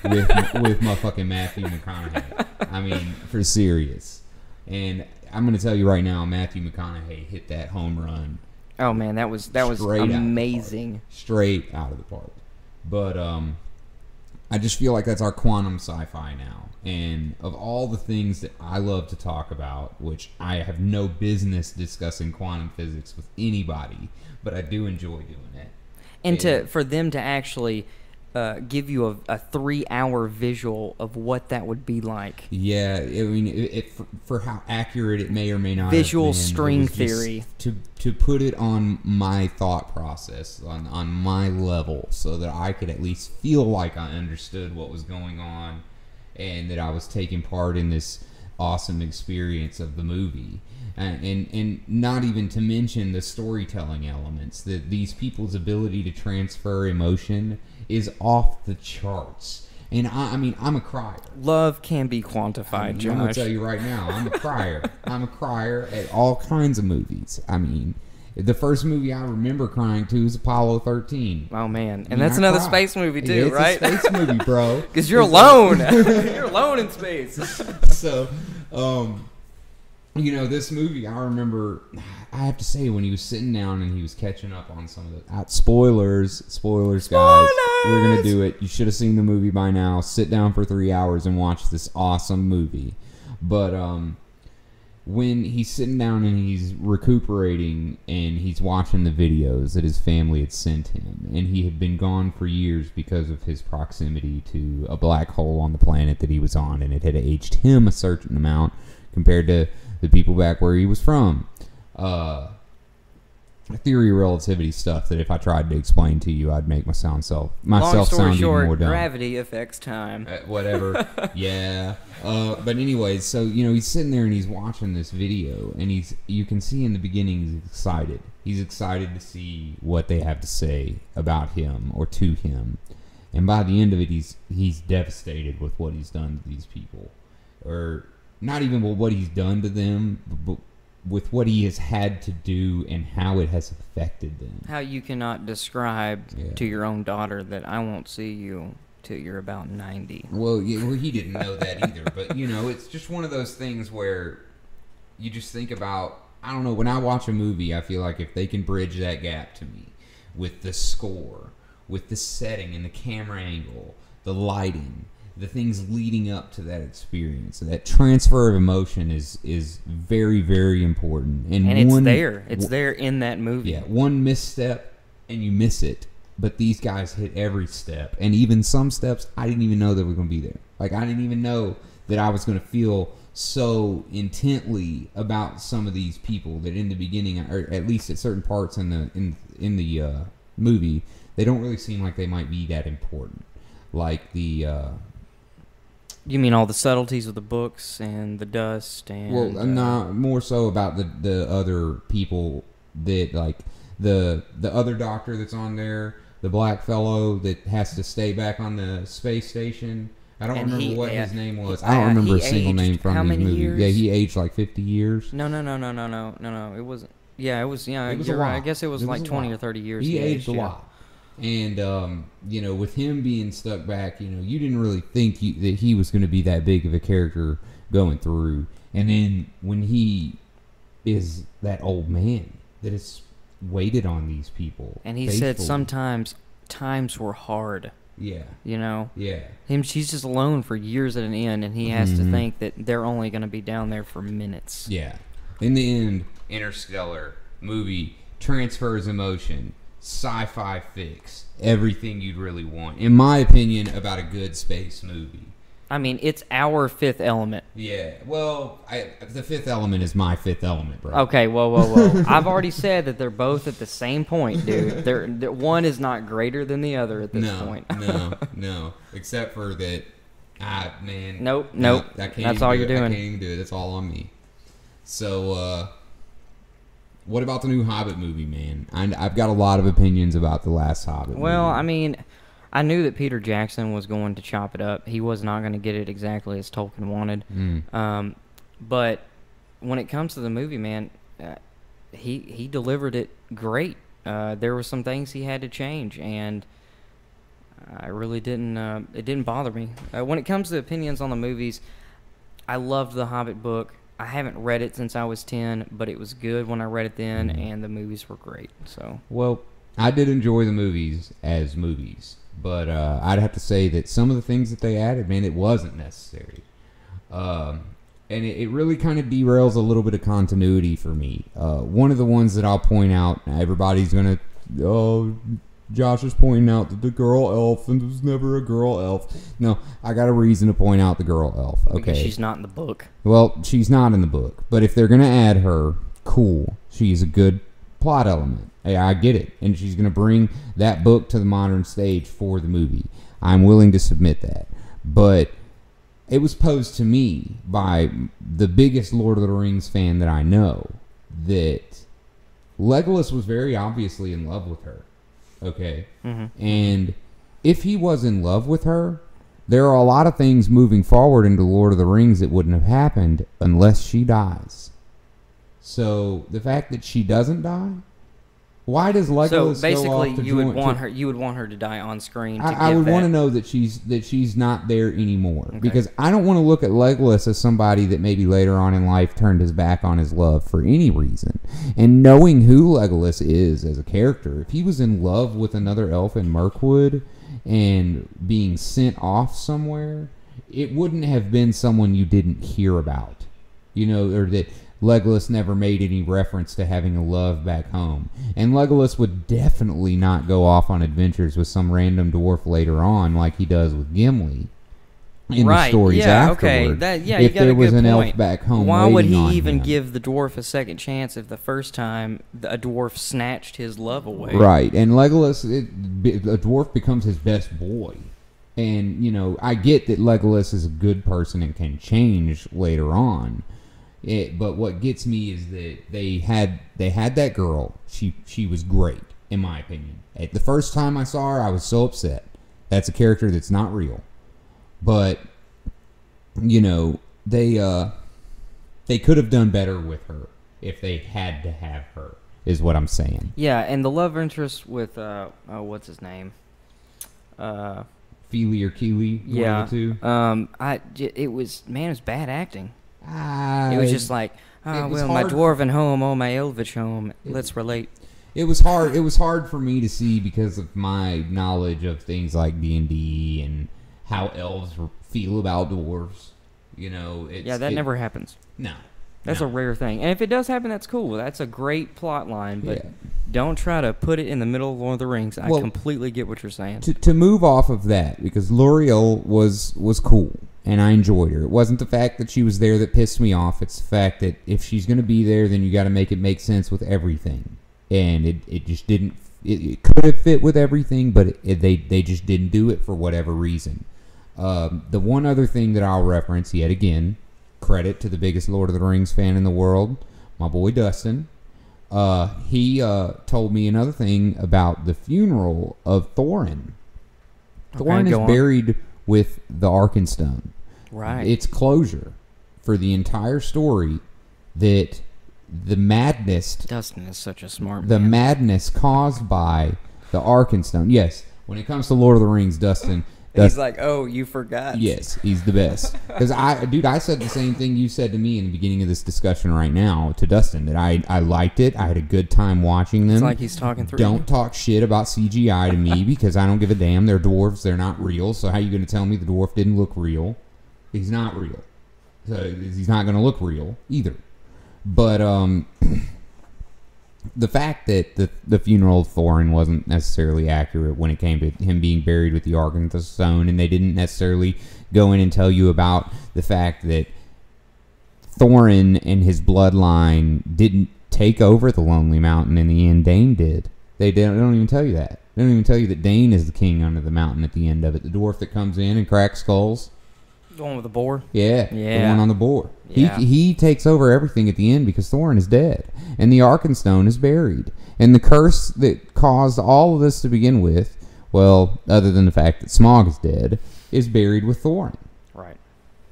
With my fucking Matthew McConaughey. I mean, for serious. And I'm going to tell you right now, Matthew McConaughey hit that home run. Oh man, that was amazing. Straight out of the park. But I just feel like that's our quantum sci-fi now. And of all the things that I love to talk about, which I have no business discussing quantum physics with anybody, but I do enjoy doing it. And for them to actually give you a 3-hour visual of what that would be like. Yeah, I mean, for how accurate it may or may not visual have been, string theory. To put it on my thought process, on my level, so that I could at least feel like I understood what was going on and that I was taking part in this awesome experience of the movie. And not even to mention the storytelling elements, that these people's ability to transfer emotion is off the charts. And I mean, I'm a crier. Love can be quantified, Josh. I'm going to tell you right now, I'm a crier. I'm a crier at all kinds of movies. I mean, the first movie I remember crying to is Apollo 13. Oh, man. And that's another space movie, too, it's right? It's a space movie, bro. Because you're alone. You're alone in space. So, you know, this movie, I remember, I have to say, when he was sitting down and he was catching up on some of the... spoilers, guys. We're going to do it. You should have seen the movie by now. Sit down for 3 hours and watch this awesome movie. But when he's sitting down and he's recuperating and he's watching the videos that his family had sent him, and he had been gone for years because of his proximity to a black hole on the planet that he was on, and it had aged him a certain amount compared to the people back where he was from. Theory of relativity stuff that if I tried to explain to you, I'd make myself sound even more dumb. Gravity affects time. Whatever. Yeah. But anyways, so, you know, he's sitting there and he's watching this video, and you can see in the beginning he's excited. He's excited to see what they have to say about him or to him. And by the end of it, he's devastated with what he's done to these people. Or not even with what he's done to them, but with what he has had to do and how it has affected them. How you cannot describe to your own daughter that I won't see you till you're about 90. Well, he didn't know that either. But, you know, it's just one of those things where you just think about, I don't know, when I watch a movie, I feel like if they can bridge that gap to me with the score, with the setting and the camera angle, the lighting, the things leading up to that experience, that transfer of emotion is very, very important. And it's there. It's there in that movie. Yeah, one misstep and you miss it. But these guys hit every step. And even some steps, I didn't even know they were going to be there. Like, I didn't even know that I was going to feel so intently about some of these people that in the beginning, or at least at certain parts in the movie, they don't really seem like they might be that important. Like the... You mean all the subtleties of the books and the dust and... Well, not more so about the other people that, like, the other doctor that's on there, the black fellow that has to stay back on the space station. I don't remember what his name was. I don't remember a single name from these movies. Years? Yeah, he aged like 50 years. No. It wasn't... Yeah, it was... Yeah, it was you're a lot. right. I guess it was like 20 or 30 years. He aged a lot. And, you know, with him being stuck back, you know, you didn't really think that he was going to be that big of a character going through. And then when he is that old man that has waited on these people. And he said sometimes times were hard. Yeah. You know? Yeah. She's just alone for years at an end, and he has to think that they're only going to be down there for minutes. Yeah. In the end, Interstellar movie transfers emotion. Sci-fi fix, everything you'd really want, in my opinion, about a good space movie. I mean, it's our Fifth Element. Yeah, well, the Fifth Element is my Fifth Element, bro. Okay, whoa. I've already said that they're both at the same point, dude. One is not greater than the other at this point. No. Except for that, man. Nope. That's all you're doing. I can't even do it. That's all on me. So, what about the new Hobbit movie, man? I've got a lot of opinions about the last Hobbit movie. Well, I mean, I knew that Peter Jackson was going to chop it up. He was not going to get it exactly as Tolkien wanted. But when it comes to the movie, man, he delivered it great. There were some things he had to change, and I really didn't. It didn't bother me. When it comes to opinions on the movies, I loved the Hobbit book. I haven't read it since I was 10, but it was good when I read it then, and the movies were great. So, well, I did enjoy the movies as movies, but I'd have to say that some of the things that they added, man, it wasn't necessary. And it really kind of derails a little bit of continuity for me. One of the ones that I'll point out, everybody's going to, Josh is pointing out that the girl elf, and there's never a girl elf. No, I got a reason to point out the girl elf. Okay, because she's not in the book. Well, she's not in the book, but if they're going to add her, cool. She's a good plot element. Hey, I get it, and she's going to bring that book to the modern stage for the movie. I'm willing to submit that. But it was posed to me by the biggest Lord of the Rings fan that I know that Legolas was very obviously in love with her. Okay? Mm-hmm. And if he was in love with her, there are a lot of things moving forward into Lord of the Rings that wouldn't have happened unless she dies. So the fact that she doesn't die, why does Legolas so basically go off to you would want her? You would want her to die on screen. I would want to know that she's not there anymore, because I don't want to look at Legolas as somebody that maybe later on in life turned his back on his love for any reason. And knowing who Legolas is as a character, if he was in love with another elf in Mirkwood and being sent off somewhere, it wouldn't have been someone you didn't hear about, or that Legolas never made any reference to having a love back home. And Legolas would definitely not go off on adventures with some random dwarf later on like he does with Gimli in the stories afterward. If there was an elf back home, why would he even give the dwarf a second chance if the first time a dwarf snatched his love away? Right, and Legolas, a dwarf becomes his best boy. And, I get that Legolas is a good person and can change later on. But what gets me is that they had that girl. She was great, in my opinion. At the first time I saw her, I was so upset. That's a character that's not real. But they could have done better with her if they had to have her, is what I'm saying. Yeah, and the love interest with what's his name? Feely or Keely? Yeah. One of the two. It was bad acting. It was just like, my dwarven home, my elvish home. Let's relate. It was hard. It was hard for me to see because of my knowledge of things like D&D and how elves feel about dwarves. That never happens. No, that's a rare thing. And if it does happen, that's cool. That's a great plot line. But don't try to put it in the middle of Lord of the Rings. I completely get what you're saying. To move off of that, because L'Oreal was cool. And I enjoyed her. It wasn't the fact that she was there that pissed me off. It's the fact that if she's going to be there, then you got to make it make sense with everything. And it just didn't. It could have fit with everything, but they just didn't do it for whatever reason. The one other thing that I'll reference yet again, credit to the biggest Lord of the Rings fan in the world, my boy Dustin. He told me another thing about the funeral of Thorin. Thorin is buried with the Arkenstone. Right. It's closure for the entire story that the madness... Dustin is such a smart man. The madness caused by the Arkenstone. Yes, when it comes to Lord of the Rings, Dustin... He's like, oh, you forgot. Yes, he's the best. Because I said the same thing you said to me in the beginning of this discussion right now to Dustin, that I liked it. I had a good time watching them. It's like he's talking through. Don't talk shit about CGI to me because I don't give a damn. They're dwarves. They're not real. So how are you going to tell me the dwarf didn't look real? He's not real. So he's not going to look real either. But the fact that the funeral of Thorin wasn't necessarily accurate when it came to him being buried with the Ark and the Stone, and they didn't necessarily go in and tell you about the fact that Thorin and his bloodline didn't take over the Lonely Mountain in the end. Dane did. They don't even tell you that. They don't even tell you that Dane is the king under the mountain at the end of it. The dwarf that comes in and cracks skulls. The one with the boar? Yeah. The one on the boar. Yeah. He takes over everything at the end because Thorin is dead. And the Arkenstone is buried. And the curse that caused all of this to begin with, well, other than the fact that Smaug is dead, is buried with Thorin. Right.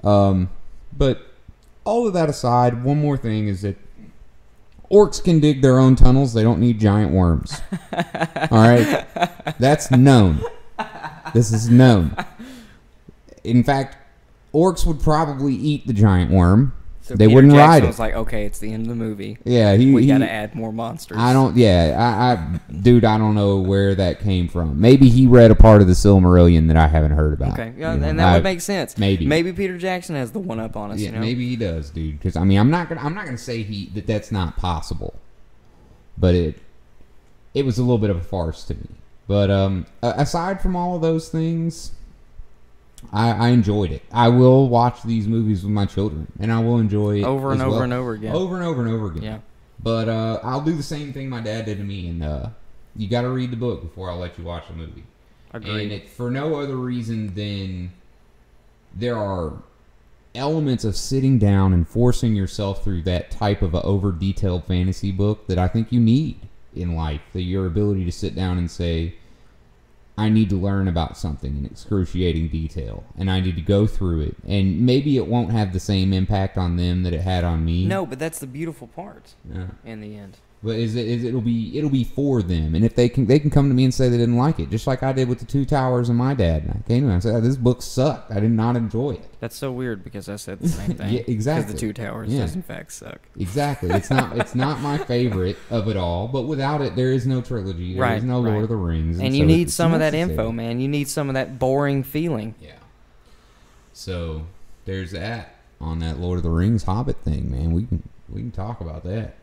But all of that aside, one more thing is that orcs can dig their own tunnels. They don't need giant worms. All right? That's known. This is known. In fact, orcs would probably eat the giant worm. So they Peter wouldn't Jackson ride it. was like, okay, it's the end of the movie. Yeah, we got to add more monsters. Dude, I don't know where that came from. Maybe he read a part of the Silmarillion that I haven't heard about. Okay, yeah, and that would make sense. Maybe Peter Jackson has the one up on us. Yeah, you know? maybe he does, dude. Because I mean, I'm not gonna say that's not possible, but it was a little bit of a farce to me. But aside from all of those things, I enjoyed it. I will watch these movies with my children, and I will enjoy it over and over and over again. Over and over and over again. Yeah. But I'll do the same thing my dad did to me, and you got to read the book before I'll let you watch the movie. Agreed. And for no other reason than there are elements of sitting down and forcing yourself through that type of a over-detailed fantasy book that I think you need in life. Your ability to sit down and say, I need to learn about something in excruciating detail, and I need to go through it. And maybe it won't have the same impact on them that it had on me. No, but that's the beautiful part in the end. But it'll be for them, and if they can come to me and say they didn't like it, just like I did with the Two Towers and my dad. And I came to him and said, "This book sucked. I did not enjoy it." That's so weird because I said the same thing. Yeah, exactly. Because the Two Towers does in fact suck. Exactly. It's not my favorite of it all, but without it, there is no trilogy. There is no Lord of the Rings, and you so need some of that info, man. You need some of that boring feeling. Yeah. So there's that on that Lord of the Rings Hobbit thing, man. We can talk about that.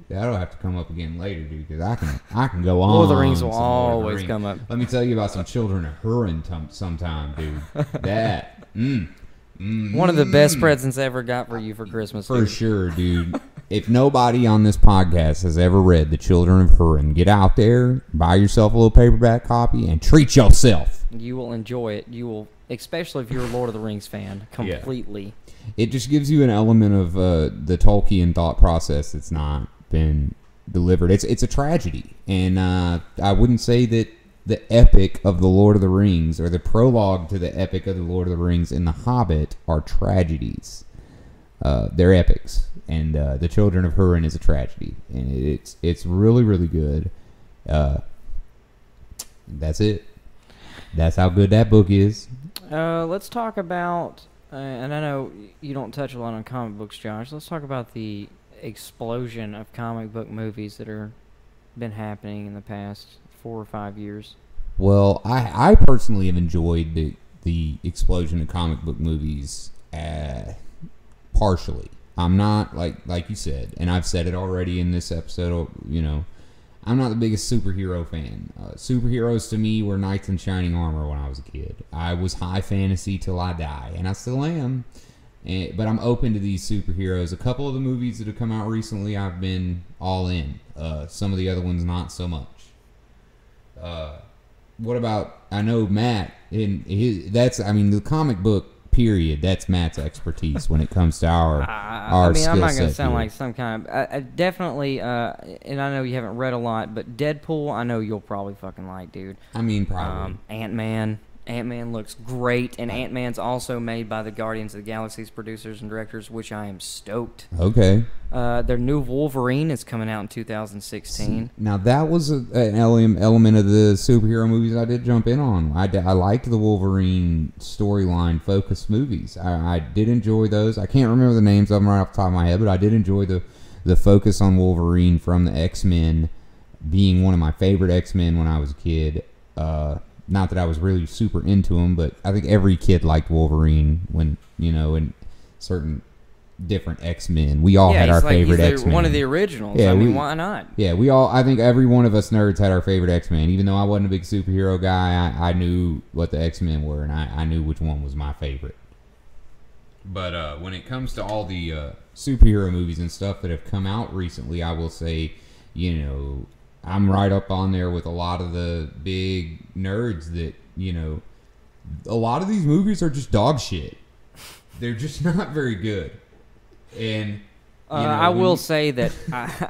That'll have to come up again later, dude, because I can go on. Lord of the Rings will always come up. Let me tell you about some Children of Hurin sometime, dude. That. One of the best presents I ever got for you for Christmas. For sure, dude. If nobody on this podcast has ever read The Children of Hurin, get out there, buy yourself a little paperback copy, and treat yourself. You will enjoy it. You will, especially if you're a Lord of the Rings fan, completely. Yeah. It just gives you an element of the Tolkien thought process that's not been delivered. It's a tragedy, and I wouldn't say that the epic of the Lord of the Rings or the prologue to the epic of the Lord of the Rings and the Hobbit are tragedies. They're epics, and the Children of Hurin is a tragedy, and it's really, really good. That's it. That's how good that book is. Let's talk about, and I know you don't touch a lot on comic books, Josh. Let's talk about the explosion of comic book movies that are been happening in the past 4 or 5 years. Well, I personally have enjoyed the explosion of comic book movies partially. I'm not, like you said, and I've said it already in this episode, you know, I'm not the biggest superhero fan. Superheroes to me were knights in shining armor when I was a kid. I was high fantasy till I die, and I still am. But I'm open to these superheroes. A couple of the movies that have come out recently, I've been all in. Some of the other ones, not so much. What about? I know Matt. The comic book period. That's Matt's expertise when it comes to our I mean, I'm not going to sound here. like some kind of. I definitely, and I know you haven't read a lot, but Deadpool, I know you'll probably fucking like, dude. I mean, probably. Ant-Man. Ant-Man looks great, and Ant-Man's also made by the Guardians of the Galaxy's producers and directors, which I am stoked. Okay. Their new Wolverine is coming out in 2016. Now, that was an element of the superhero movies I did jump in on. I liked the Wolverine storyline focused movies. I did enjoy those. I can't remember the names of them right off the top of my head, but I did enjoy the focus on Wolverine from the X-Men being one of my favorite X-Men when I was a kid. Not that I was really super into him, but I think every kid liked Wolverine when, you know, in certain different X-Men. We all had our favorite X-Men. One of the originals. Yeah, why not? Yeah, I think every one of us nerds had our favorite X-Men. Even though I wasn't a big superhero guy, I knew what the X-Men were, and I knew which one was my favorite. But when it comes to all the superhero movies and stuff that have come out recently, I will say, I'm right up on there with a lot of the big nerds that, a lot of these movies are just dog shit. They're just not very good. And I will say that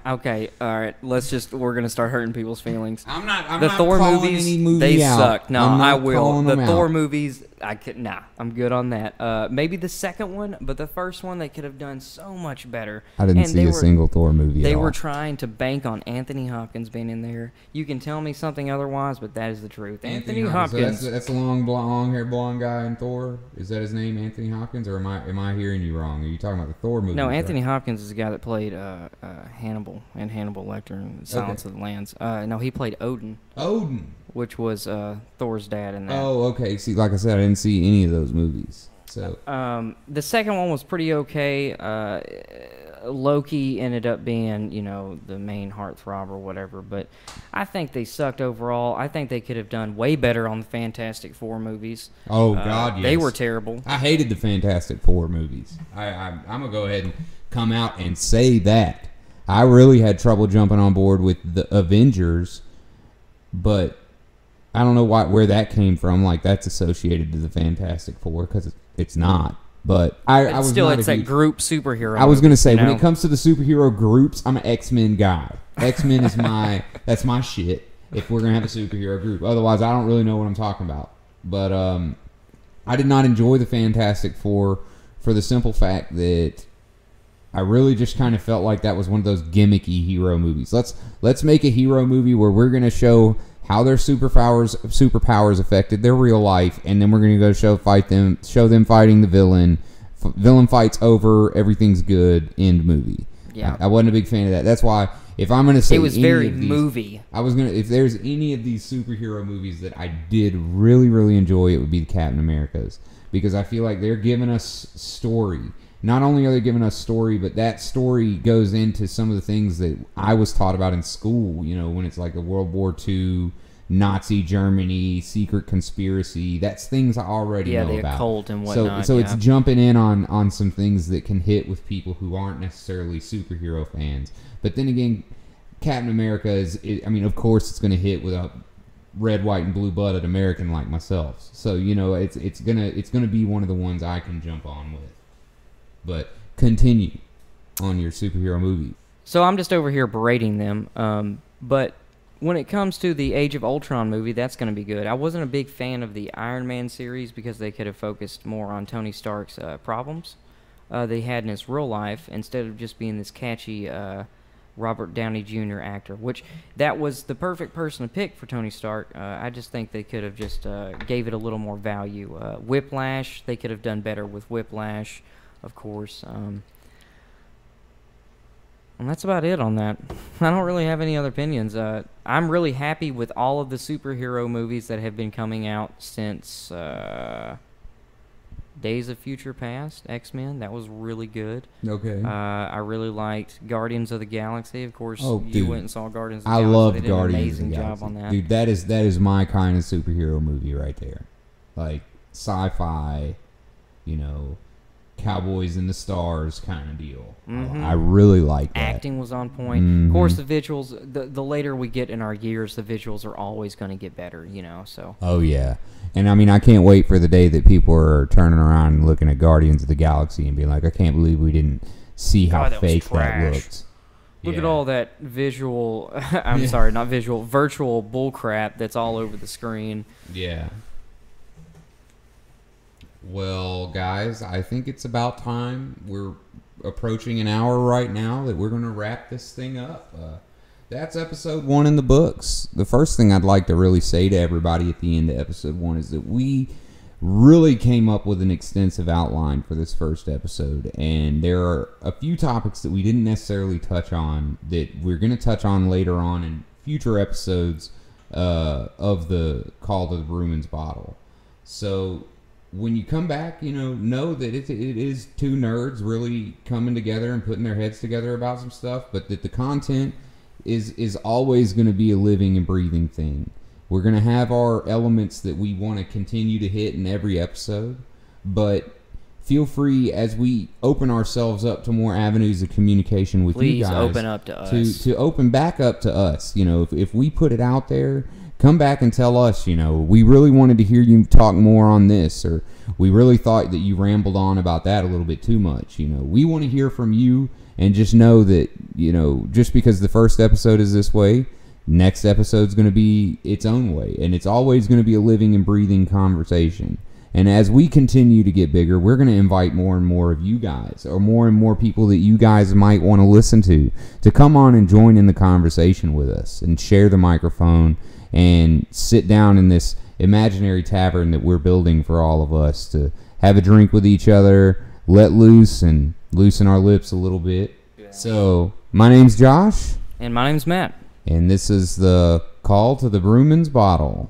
okay, all right, we're gonna start hurting people's feelings. I'm not the Thor calling movies, any movie they out. suck. No, I will. The Thor out. movies, I'm good on that. Maybe the second one, but the first one they could have done so much better. I didn't see a single Thor movie. They at all. were trying to bank on Anthony Hopkins being in there. You can tell me something otherwise, but that is the truth. Anthony Hopkins. So that's the long-haired blonde guy in Thor. Is that his name, Anthony Hopkins, or am I hearing you wrong? Are you talking about the Thor movie? No, Anthony Hopkins is the guy that played Hannibal and Hannibal Lecter in Silence of the Lambs. No, he played Odin. Which was Thor's dad in that. Oh, okay. See, like I said, I didn't see any of those movies. So the second one was pretty okay. Loki ended up being, the main heartthrob or whatever, but I think they sucked overall. I think they could have done way better on the Fantastic Four movies. Oh God, yes. They were terrible. I hated the Fantastic Four movies. I'm gonna go ahead and come out and say that I really had trouble jumping on board with the Avengers, but I don't know where that came from. Like, that's associated to the Fantastic Four, because it's not. But I was still, not it's that group superhero. I was gonna say, when it comes to the superhero groups, I'm an X-Men guy. X-Men is that's my shit. If we're gonna have a superhero group, otherwise I don't really know what I'm talking about. But I did not enjoy the Fantastic Four for the simple fact that I really just kind of felt like that was one of those gimmicky hero movies. Let's make a hero movie where we're gonna show how their superpowers affected their real life, and then we're going to go show them fighting the villain. Villain fights over, everything's good, end movie. Yeah. I wasn't a big fan of that. That's why, if I'm going to say it was very movie. If there's any of these superhero movies that I did really, really enjoy, it would be the Captain America's, because I feel like they're giving us story. Not only are they giving us story, but that story goes into some of the things that I was taught about in school, when it's like a World War II, Nazi Germany, secret conspiracy. That's things I already know about. Yeah, the occult and whatnot. So it's jumping in on some things that can hit with people who aren't necessarily superhero fans. But then again, Captain America of course it's going to hit with a red, white, and blue-blooded American like myself. So, it's gonna be one of the ones I can jump on with. But continue on your superhero movie. So I'm just over here berating them. But when it comes to the Age of Ultron movie, that's going to be good. I wasn't a big fan of the Iron Man series because they could have focused more on Tony Stark's problems they had in his real life, instead of just being this catchy Robert Downey Jr. actor, which that was the perfect person to pick for Tony Stark. I just think they could have just gave it a little more value. Whiplash, they could have done better with Whiplash, of course. And that's about it on that. I don't really have any other opinions. I'm really happy with all of the superhero movies that have been coming out since Days of Future Past, X-Men. That was really good. Okay. I really liked Guardians of the Galaxy. Of course, you went and saw Guardians of the Galaxy. I love Guardians of the Galaxy. Amazing Galaxy. job on that. Dude, that is my kind of superhero movie right there. Like, sci-fi, Cowboys and the Stars kind of deal. Mm-hmm. I really like that. Acting was on point. Mm-hmm. Of course, the visuals, the later we get in our years, the visuals are always going to get better, so. Oh, yeah. And, I can't wait for the day that people are turning around and looking at Guardians of the Galaxy and being like, I can't believe we didn't see how fake that looked. Look at all that visual, sorry, not visual, virtual bullcrap that's all over the screen. Yeah. Well, guys, I think it's about time. We're approaching an hour right now that we're going to wrap this thing up. That's episode 1 in the books. The first thing I'd like to really say to everybody at the end of episode 1 is that we really came up with an extensive outline for this first episode, and there are a few topics that we didn't necessarily touch on that we're going to touch on later on in future episodes of the Call to the Ruins Bottle. So when you come back, know that it is two nerds really coming together and putting their heads together about some stuff, but that the content is always going to be a living and breathing thing. We're going to have our elements that we want to continue to hit in every episode, but feel free as we open ourselves up to more avenues of communication with you guys. Please open up to us. To open back up to us. If we put it out there, come back and tell us, we really wanted to hear you talk more on this, or we really thought that you rambled on about that a little bit too much. We want to hear from you, and just know that, just because the first episode is this way, next episode's going to be its own way, and it's always going to be a living and breathing conversation. And as we continue to get bigger, we're going to invite more and more of you guys, or more and more people that you guys might want to listen to come on and join in the conversation with us and share the microphone and sit down in this imaginary tavern that we're building for all of us to have a drink with each other, let loose, and loosen our lips a little bit. Yeah. So, my name's Josh. And my name's Matt. And this is the Call to the Brewman's Bottle.